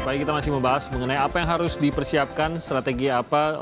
Baik, kita masih membahas mengenai apa yang harus dipersiapkan, strategi apa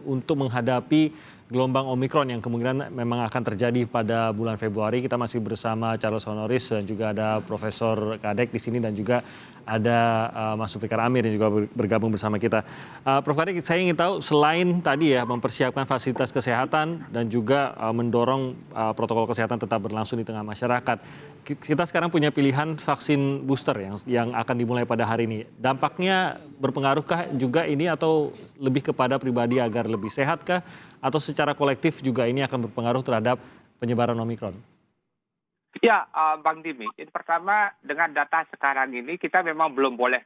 untuk menghadapi gelombang Omikron yang kemungkinan memang akan terjadi pada bulan Februari. Kita masih bersama Charles Honoris dan juga ada Profesor Kadek di sini dan juga ada Mas Zulfikar Amir yang juga bergabung bersama kita. Prof Kadek, saya ingin tahu selain tadi ya mempersiapkan fasilitas kesehatan dan juga mendorong protokol kesehatan tetap berlangsung di tengah masyarakat. Kita sekarang punya pilihan vaksin booster yang akan dimulai pada hari ini. Dampaknya berpengaruhkah juga ini atau lebih kepada pribadi agar lebih sehatkah? Atau secara kolektif juga ini akan berpengaruh terhadap penyebaran Omikron? Ya, Bang Dimi, ini pertama dengan data sekarang ini kita memang belum boleh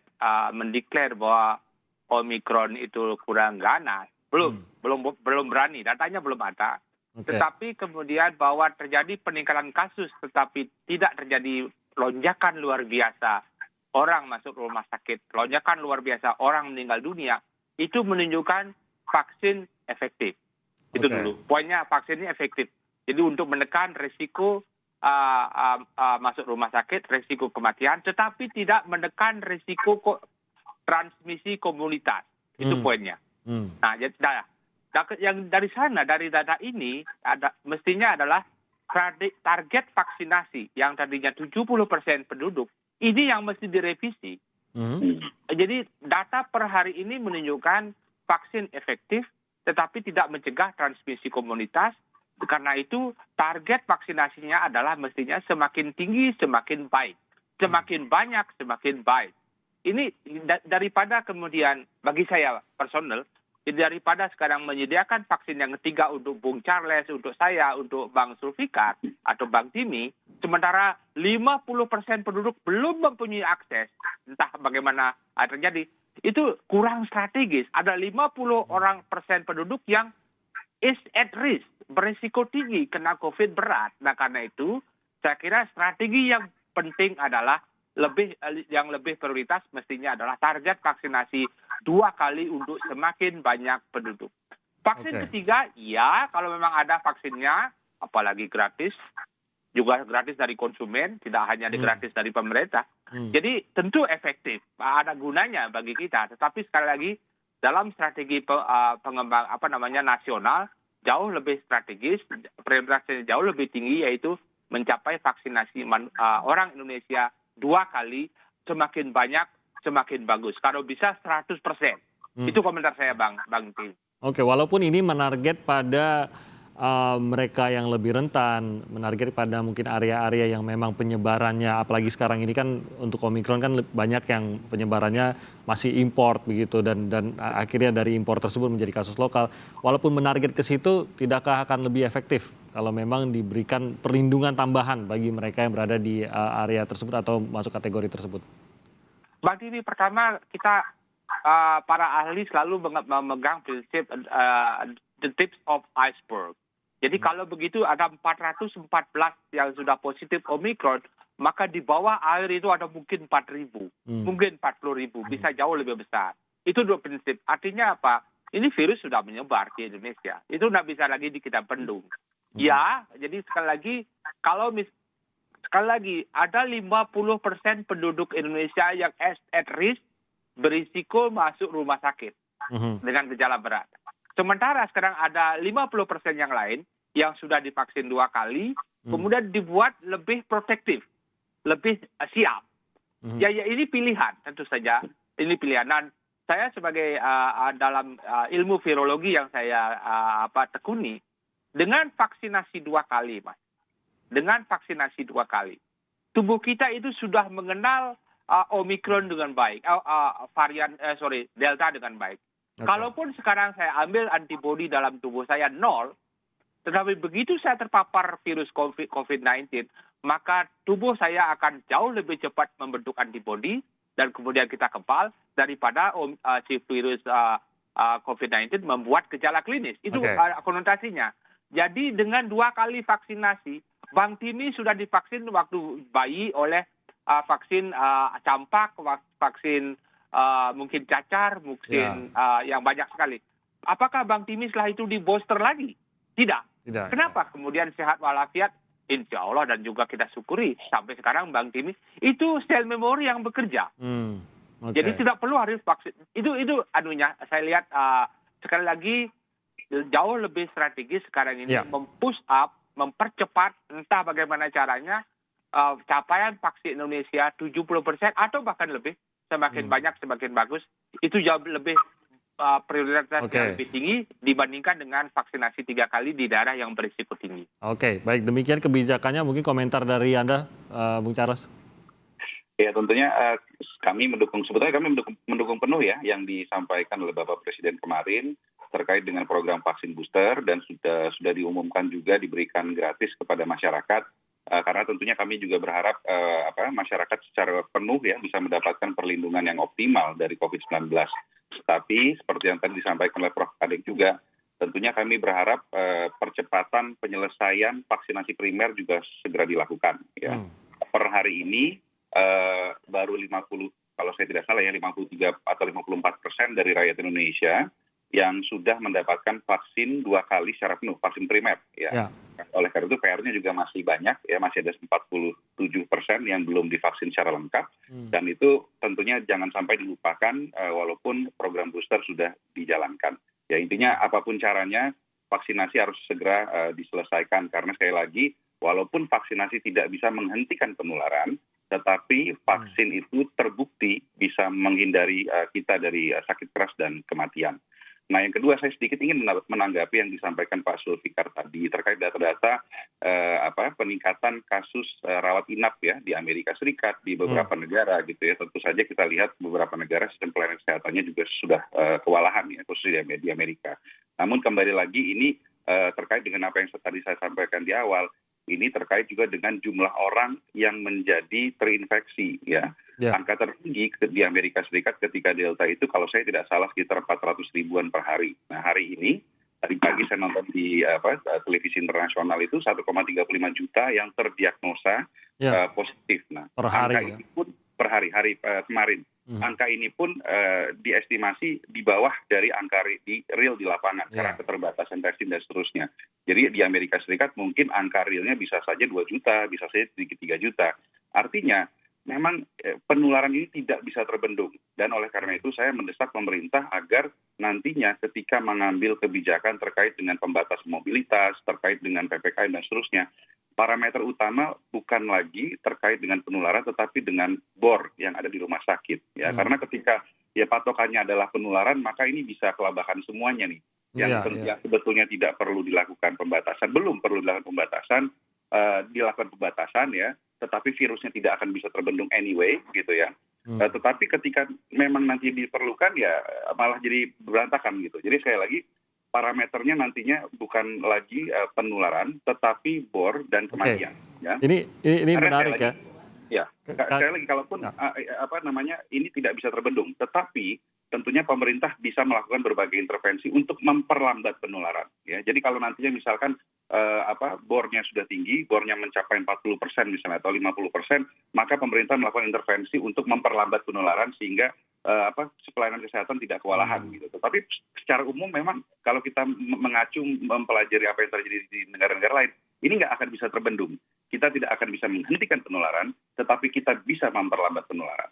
mendeklar bahwa Omikron itu kurang ganas. Belum berani, datanya belum ada. Oke. Tetapi kemudian bahwa terjadi peningkatan kasus tetapi tidak terjadi lonjakan luar biasa orang masuk rumah sakit, lonjakan luar biasa orang meninggal dunia, itu menunjukkan vaksin efektif. Itu Oke. dulu. Poinnya vaksin ini efektif. Jadi untuk menekan resiko masuk rumah sakit, resiko kematian, tetapi tidak menekan resiko transmisi komunitas. Itu poinnya. Nah, yang dari sana, dari data ini, mestinya adalah target vaksinasi yang tadinya 70% penduduk, ini yang mesti direvisi. Jadi data per hari ini menunjukkan vaksin efektif, tetapi tidak mencegah transmisi komunitas. Karena itu target vaksinasinya adalah mestinya semakin tinggi, semakin baik. Semakin banyak, semakin baik. Ini daripada kemudian, bagi saya personal, daripada sekarang menyediakan vaksin yang ketiga untuk Bung Charles, untuk saya, untuk Bang Zulfikar, atau Bang Timi, sementara 50% penduduk belum mempunyai akses, entah bagaimana terjadi, itu kurang strategis. Ada 50% penduduk yang is at risk, berisiko tinggi kena COVID berat. Nah karena itu, saya kira strategi yang penting adalah yang lebih prioritas mestinya adalah target vaksinasi 2 kali untuk semakin banyak penduduk. Vaksin ketiga, ya kalau memang ada vaksinnya, apalagi gratis, juga gratis dari konsumen, tidak hanya gratis dari pemerintah. Jadi tentu efektif, ada gunanya bagi kita. Tetapi sekali lagi dalam strategi pengembang nasional jauh lebih strategis, prioritasnya jauh lebih tinggi yaitu mencapai vaksinasi orang Indonesia 2 kali, semakin banyak semakin bagus. Kalau bisa 100%. Itu komentar saya Bang Tim. Oke, walaupun ini menarget pada mereka yang lebih rentan, menarget pada mungkin area-area yang memang penyebarannya, apalagi sekarang ini kan untuk Omikron kan banyak yang penyebarannya masih import begitu dan akhirnya dari impor tersebut menjadi kasus lokal. Walaupun menarget ke situ, tidakkah akan lebih efektif kalau memang diberikan perlindungan tambahan bagi mereka yang berada di area tersebut atau masuk kategori tersebut? Bang Dini, pertama kita para ahli selalu memegang prinsip the tips of iceberg. Jadi kalau begitu ada 414 yang sudah positif Omikron, maka di bawah air itu ada mungkin 4.000, mungkin 40.000, bisa jauh lebih besar. Itu dua prinsip. Artinya apa? Ini virus sudah menyebar di Indonesia. Itu tidak bisa lagi kita bendung. Ya, jadi sekali lagi, sekali lagi ada 50% penduduk Indonesia yang at risk, berisiko masuk rumah sakit dengan gejala berat. Sementara sekarang ada 50% yang lain yang sudah divaksin 2 kali, kemudian dibuat lebih protektif, lebih siap. Ya ini pilihan, tentu saja ini pilihan. Dan saya sebagai dalam ilmu virologi yang saya tekuni, dengan vaksinasi 2 kali, Mas, dengan vaksinasi 2 kali, tubuh kita itu sudah mengenal Omikron dengan baik, Delta dengan baik. Kalaupun sekarang saya ambil antibodi dalam tubuh saya 0, tetapi begitu saya terpapar virus COVID-19, maka tubuh saya akan jauh lebih cepat membentuk antibodi dan kemudian kita kebal daripada si virus COVID-19 membuat gejala klinis. Itu konotasinya. Jadi dengan 2 kali vaksinasi, Bang Timi sudah divaksin waktu bayi oleh vaksin campak, vaksin mungkin cacar, mungkin yang banyak sekali. Apakah Bang Timi setelah itu di booster lagi? Tidak. Kenapa? Kemudian sehat walafiat, insya Allah, dan juga kita syukuri sampai sekarang Bang Timi itu sel memori yang bekerja. Jadi Oke. tidak perlu harus vaksin. Itu anunya saya lihat sekali lagi jauh lebih strategis sekarang ini Ya. mempush up, mempercepat entah bagaimana caranya capaian vaksin Indonesia 70% atau bahkan lebih, semakin banyak semakin bagus. Itu jauh lebih prioritasnya Oke. lebih tinggi dibandingkan dengan vaksinasi 3 kali di daerah yang berisiko tinggi. Oke, baik demikian kebijakannya. Mungkin komentar dari Anda, Bung Charles? Ya tentunya sebetulnya kami mendukung penuh ya yang disampaikan oleh Bapak Presiden kemarin terkait dengan program vaksin booster dan sudah diumumkan juga diberikan gratis kepada masyarakat karena tentunya kami juga berharap masyarakat secara penuh ya bisa mendapatkan perlindungan yang optimal dari COVID-19. Tapi seperti yang tadi disampaikan oleh Prof. Kadek juga, tentunya kami berharap percepatan penyelesaian vaksinasi primer juga segera dilakukan. Ya. Per hari ini baru 50, kalau saya tidak salah ya 53 atau 54% dari rakyat Indonesia yang sudah mendapatkan vaksin 2 kali secara penuh, vaksin primer. Ya. Oleh karena itu PR-nya juga masih banyak, ya masih ada 47% yang belum divaksin secara lengkap, dan itu tentunya jangan sampai dilupakan walaupun program booster sudah dijalankan. Ya intinya apapun caranya vaksinasi harus segera diselesaikan karena sekali lagi walaupun vaksinasi tidak bisa menghentikan penularan, tetapi vaksin itu terbukti bisa menghindari kita dari sakit keras dan kematian. Nah yang kedua saya sedikit ingin menanggapi yang disampaikan Pak Zulfikar tadi terkait data-data peningkatan kasus rawat inap ya di Amerika Serikat, di beberapa negara gitu ya. Tentu saja kita lihat beberapa negara sistem pelayanan kesehatannya juga sudah kewalahan ya khususnya di Amerika. Namun kembali lagi ini terkait dengan apa yang tadi saya sampaikan di awal, ini terkait juga dengan jumlah orang yang menjadi terinfeksi ya. Angka tertinggi di Amerika Serikat ketika Delta itu kalau saya tidak salah sekitar 400 ribuan per hari. Nah hari ini tadi pagi saya nonton di televisi internasional itu 1,35 juta yang terdiagnosa positif. Nah per hari, angka ini pun per hari kemarin. Angka ini pun diestimasi di bawah dari angka real di lapangan karena keterbatasan vaksin dan seterusnya. Jadi di Amerika Serikat mungkin angka realnya bisa saja 2 juta, bisa saja sedikit 3 juta. Artinya memang penularan ini tidak bisa terbendung. Dan oleh karena itu saya mendesak pemerintah agar nantinya ketika mengambil kebijakan terkait dengan pembatasan mobilitas, terkait dengan PPKM dan seterusnya, parameter utama bukan lagi terkait dengan penularan tetapi dengan bor yang ada di rumah sakit. Ya, karena ketika patokannya adalah penularan maka ini bisa kelabakan semuanya nih. Yang sebetulnya tidak perlu dilakukan pembatasan, belum perlu dilakukan pembatasan, dilakukan pembatasan ya, tetapi virusnya tidak akan bisa terbendung anyway gitu ya. Tetapi ketika memang nanti diperlukan ya malah jadi berantakan gitu. Jadi sekali lagi parameternya nantinya bukan lagi penularan tetapi bor dan kematian. Ya. Ini menarik ya. Ya, sekali lagi kalaupun ini tidak bisa terbendung, tetapi tentunya pemerintah bisa melakukan berbagai intervensi untuk memperlambat penularan. Ya, jadi kalau nantinya misalkan bornya sudah tinggi, bornya mencapai 40% misalnya atau 50%, maka pemerintah melakukan intervensi untuk memperlambat penularan sehingga pelayanan kesehatan tidak kewalahan gitu. Tetapi secara umum memang kalau kita mengacu mempelajari apa yang terjadi di negara-negara lain, ini nggak akan bisa terbendung. Kita tidak akan bisa menghentikan penularan, tetapi kita bisa memperlambat penularan.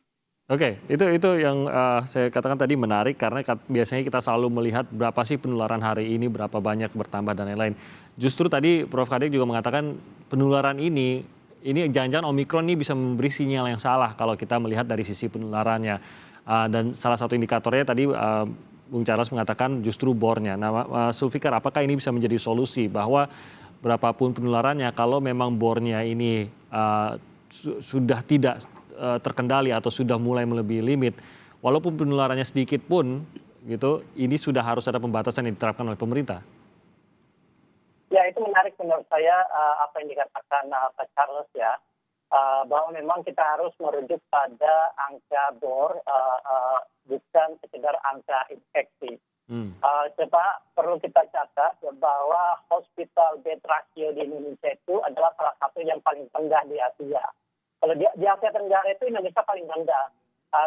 Oke, itu yang saya katakan tadi menarik karena biasanya kita selalu melihat berapa sih penularan hari ini, berapa banyak bertambah dan lain-lain. Justru tadi Prof. Kadek juga mengatakan penularan ini jangan-jangan Omikron ini bisa memberi sinyal yang salah kalau kita melihat dari sisi penularannya. Dan salah satu indikatornya tadi Bung Charles mengatakan justru bornya. Nah, Zulfikar, apakah ini bisa menjadi solusi bahwa berapapun penularannya, kalau memang bornya ini sudah tidak terkendali atau sudah mulai melebihi limit, walaupun penularannya sedikit pun, gitu, ini sudah harus ada pembatasan yang diterapkan oleh pemerintah. Ya itu menarik menurut saya apa yang dikatakan Pak Charles ya, bahwa memang kita harus merujuk pada angka bor, bukan sekedar angka infeksi. Coba perlu kita catat bahwa hospital bed ratio di Indonesia itu adalah salah satu yang paling rendah di Asia. Kalau di Asia Tenggara itu Indonesia paling rendah.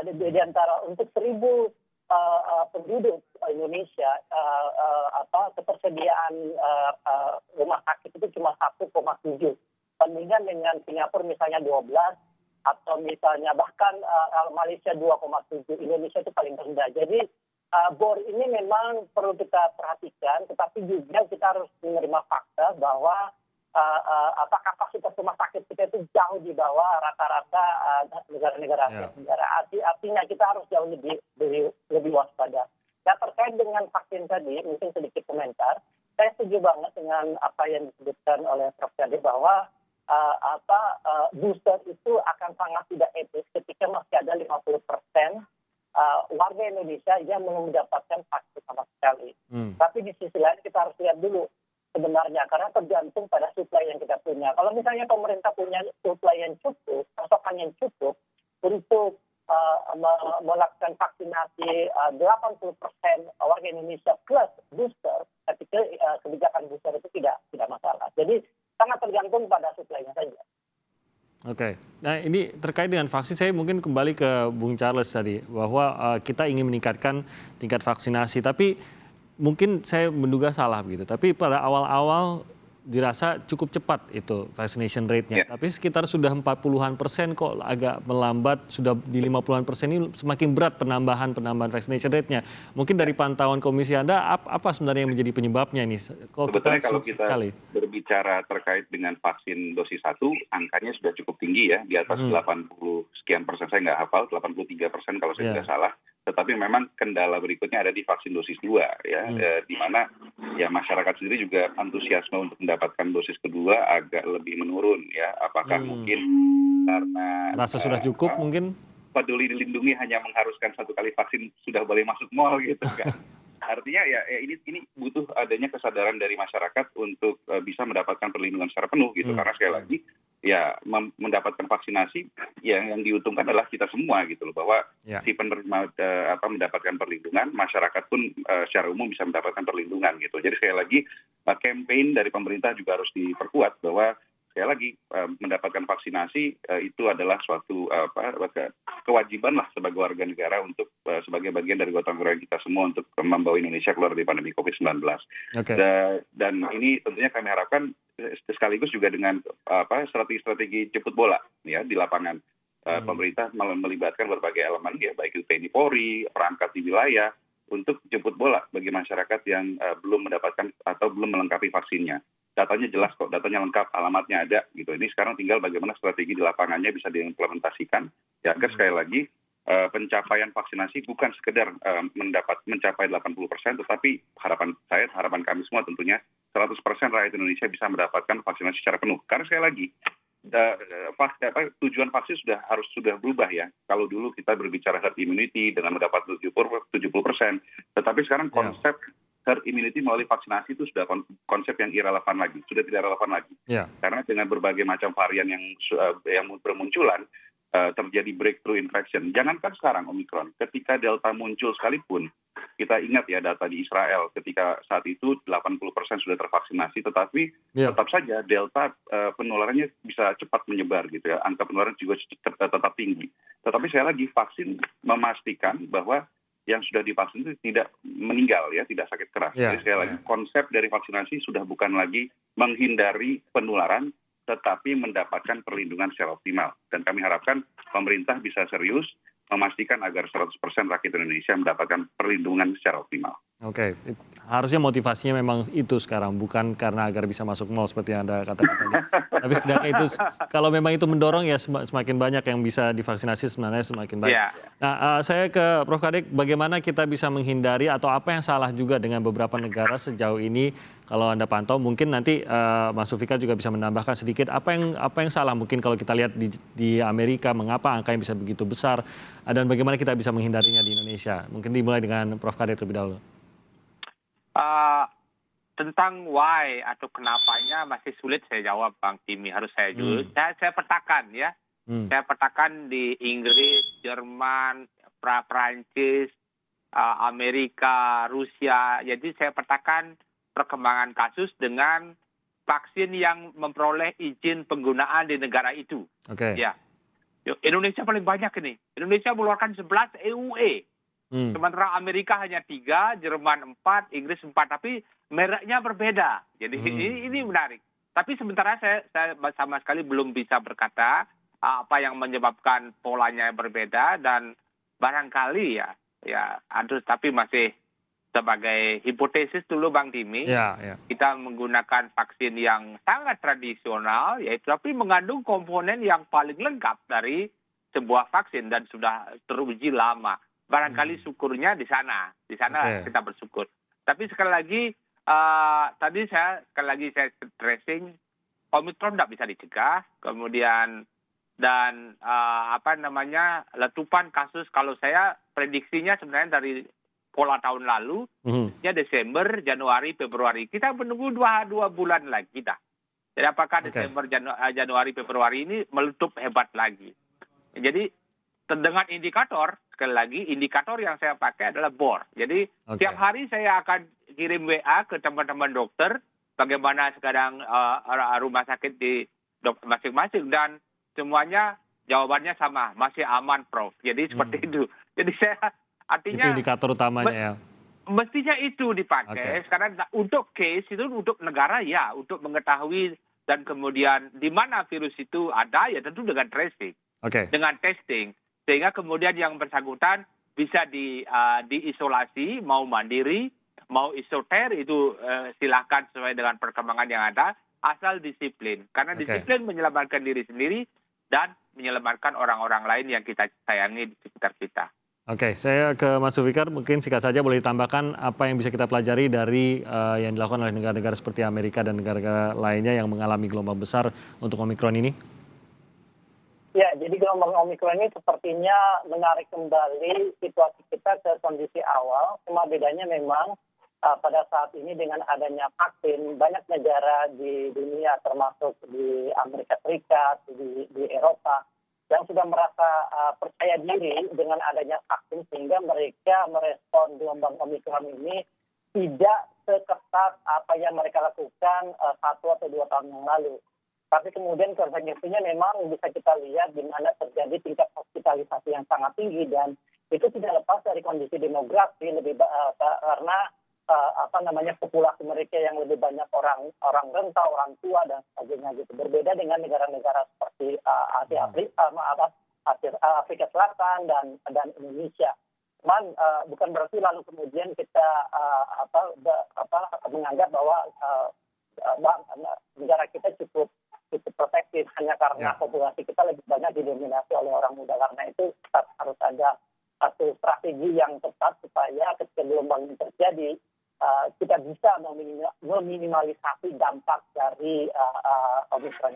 Di antara untuk 1.000 penduduk Indonesia, ketersediaan rumah sakit itu cuma 1,7. Bandingkan dengan Singapura misalnya 12, atau misalnya bahkan Malaysia 2,7, Indonesia itu paling rendah. Jadi BOR ini memang perlu kita perhatikan, tetapi juga kita harus menerima fakta bahwa kapasitas rumah sakit kita itu jauh di bawah rata-rata negara-negara Asia Tenggara. Artinya kita harus jauh lebih waspada. Nah, terkait dengan vaksin tadi, mungkin sedikit komentar. Saya setuju banget dengan apa yang disebutkan oleh Prof. Kade bahwa booster itu akan sangat tidak etis ketika masih ada 50% warga Indonesia yang belum mendapatkan vaksin sama sekali. Tapi di sisi lain kita harus lihat dulu sebenarnya, karena tergantung pada suplai yang kita punya. Kalau misalnya pemerintah punya suplai yang cukup, pasokan yang cukup untuk melakukan vaksinasi 80% warga Indonesia plus booster, ketika kebijakan booster itu tidak masalah. Jadi sangat tergantung pada suplainya saja. Oke, nah ini terkait dengan vaksin, saya mungkin kembali ke Bung Charles tadi, bahwa kita ingin meningkatkan tingkat vaksinasi, tapi mungkin saya menduga salah begitu, tapi pada awal-awal dirasa cukup cepat itu vaccination rate-nya, tapi sekitar sudah 40-an% kok agak melambat, sudah di 50-an% ini semakin berat penambahan vaccination rate-nya. Mungkin dari pantauan komisi Anda, apa sebenarnya yang menjadi penyebabnya ini? Sebetulnya kalau kita berbicara terkait dengan vaksin dosis 1, angkanya sudah cukup tinggi ya, di atas 80 sekian persen, saya nggak hafal, 83% kalau saya tidak salah. Tetapi memang kendala berikutnya ada di vaksin dosis 2 ya, di mana ya masyarakat sendiri juga antusiasme untuk mendapatkan dosis kedua agak lebih menurun ya. Apakah mungkin karena rasa sudah cukup mungkin? Peduli Lindungi hanya mengharuskan 1 kali vaksin sudah boleh masuk mall gitu kan. Artinya ya ini butuh adanya kesadaran dari masyarakat untuk bisa mendapatkan perlindungan secara penuh gitu. Karena sekali lagi ya mendapatkan vaksinasi yang diuntungkan adalah kita semua gitu loh, bahwa si penerima mendapatkan perlindungan, masyarakat pun secara umum bisa mendapatkan perlindungan gitu. Jadi sekali lagi campaign dari pemerintah juga harus diperkuat bahwa sekali lagi mendapatkan vaksinasi itu adalah suatu kewajiban lah sebagai warga negara untuk sebagai bagian dari gotong royong kita semua untuk membawa Indonesia keluar dari pandemi COVID-19. Dan ini tentunya kami harapkan sekaligus juga dengan strategi-strategi jemput bola ya di lapangan. Pemerintah melibatkan berbagai elemen ya, baik itu TNI Polri, perangkat di wilayah untuk jemput bola bagi masyarakat yang belum mendapatkan atau belum melengkapi vaksinnya. Datanya jelas kok, datanya lengkap, alamatnya ada gitu. Ini sekarang tinggal bagaimana strategi di lapangannya bisa diimplementasikan ya, agar sekali lagi pencapaian vaksinasi bukan sekedar mencapai 80%, tetapi harapan kami semua tentunya 100% rakyat Indonesia bisa mendapatkan vaksinasi secara penuh. Karena sekali lagi tujuan vaksin sudah berubah ya. Kalau dulu kita berbicara herd immunity dengan mendapat 70%, tetapi sekarang konsep herd immunity melalui vaksinasi itu sudah konsep yang irrelevan lagi, sudah tidak relevan lagi. Karena dengan berbagai macam varian yang bermunculan, terjadi breakthrough infection. Jangankan sekarang Omicron, ketika Delta muncul sekalipun, kita ingat ya data di Israel, ketika saat itu 80% sudah tervaksinasi, tetapi tetap saja Delta penularannya bisa cepat menyebar gitu ya, angka penularan juga tetap tinggi. Tetapi saya lagi vaksin memastikan bahwa yang sudah divaksin itu tidak meninggal ya, tidak sakit keras. Jadi sekali lagi konsep dari vaksinasi sudah bukan lagi menghindari penularan, tetapi mendapatkan perlindungan secara optimal. Dan kami harapkan pemerintah bisa serius memastikan agar 100% rakyat Indonesia mendapatkan perlindungan secara optimal. Oke, harusnya motivasinya memang itu sekarang, bukan karena agar bisa masuk mall seperti yang Anda katakan tadi. Tapi setidaknya itu, kalau memang itu mendorong ya semakin banyak yang bisa divaksinasi sebenarnya semakin baik. Nah, saya ke Prof. Kade, bagaimana kita bisa menghindari atau apa yang salah juga dengan beberapa negara sejauh ini kalau Anda pantau, mungkin nanti Mas Sufika juga bisa menambahkan sedikit apa yang salah mungkin kalau kita lihat di Amerika, mengapa angkanya bisa begitu besar dan bagaimana kita bisa menghindarinya di Indonesia. Mungkin dimulai dengan Prof. Kade terlebih dahulu. Tentang why atau kenapanya masih sulit saya jawab, Bang Timi. Harus saya jujur. Saya petakan ya. Saya petakan di Inggris, Jerman, Prancis, Amerika, Rusia. Jadi saya petakan perkembangan kasus dengan vaksin yang memperoleh izin penggunaan di negara itu. Ya. Indonesia paling banyak ini. Indonesia mengeluarkan 11 EUA. Sementara Amerika hanya 3, Jerman 4, Inggris 4, tapi mereknya berbeda. Jadi ini menarik. Tapi sementara saya sama sekali belum bisa berkata apa yang menyebabkan polanya yang berbeda, dan barangkali tapi masih sebagai hipotesis dulu Bang Dimi, kita menggunakan vaksin yang sangat tradisional, yaitu tapi mengandung komponen yang paling lengkap dari sebuah vaksin dan sudah teruji lama. Barangkali syukurnya di sana kita bersyukur. Tapi sekali lagi, tadi saya stressing, Omikron tidak bisa dicegah, kemudian dan letupan kasus, kalau saya prediksinya sebenarnya dari pola tahun lalu, ya Desember, Januari, Februari. Kita menunggu dua bulan lagi dah. Jadi apakah Desember, Januari, Februari ini meletup hebat lagi? Jadi dengan indikator, sekali lagi, indikator yang saya pakai adalah BOR. Jadi tiap hari saya akan kirim WA ke teman-teman dokter, bagaimana sekarang rumah sakit di masing-masing, dan semuanya jawabannya sama, masih aman Prof. Jadi seperti itu. Jadi artinya itu indikator utamanya ya. Mestinya itu dipakai. Sekarang untuk case itu, untuk negara ya, untuk mengetahui dan kemudian di mana virus itu ada, ya tentu dengan tracing, dengan testing, sehingga kemudian yang bersangkutan bisa diisolasi, mau mandiri, mau isoter, itu silahkan sesuai dengan perkembangan yang ada, asal disiplin. Karena disiplin menyelamatkan diri sendiri dan menyelamatkan orang-orang lain yang kita sayangi di sekitar kita. Saya ke Mas Zulfikar, mungkin singkat saja boleh ditambahkan apa yang bisa kita pelajari dari yang dilakukan oleh negara-negara seperti Amerika dan negara-negara lainnya yang mengalami gelombang besar untuk Omikron ini? Ya, jadi gelombang Omikron ini sepertinya menarik kembali situasi kita ke kondisi awal. Cuma bedanya memang pada saat ini dengan adanya vaksin, banyak negara di dunia termasuk di Amerika Serikat, di Eropa, yang sudah merasa percaya diri dengan adanya vaksin, sehingga mereka merespon gelombang Omikron ini tidak seketat apa yang mereka lakukan 1 atau 2 tahun yang lalu. Tapi kemudian konsekuensinya memang bisa kita lihat di mana terjadi tingkat hospitalisasi yang sangat tinggi, dan itu tidak lepas dari kondisi demografi karena populasi mereka yang lebih banyak orang renta, orang tua dan sebagainya gitu. Berbeda dengan negara-negara seperti Afrika Selatan dan Indonesia. Cuman bukan berarti lalu kemudian kita menganggap bahwa negara kita cukup protektif hanya karena populasi kita lebih banyak didominasi oleh orang muda. Karena itu harus ada satu strategi yang tepat supaya ketika gelombang ini terjadi, kita bisa meminimalisasi dampak dari Omikron.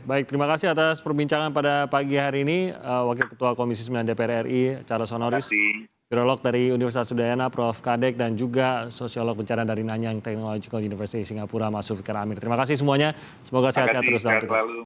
Baik, terima kasih atas perbincangan pada pagi hari ini, Wakil Ketua Komisi 9 DPR RI, Charles Honoris, virolog dari Universitas Udayana, Prof. Kadek, dan juga sosiolog bencana dari Nanyang Technological University Singapura, Mas Zulfikar Amir. Terima kasih semuanya, semoga sehat-sehat terus dalam tugas.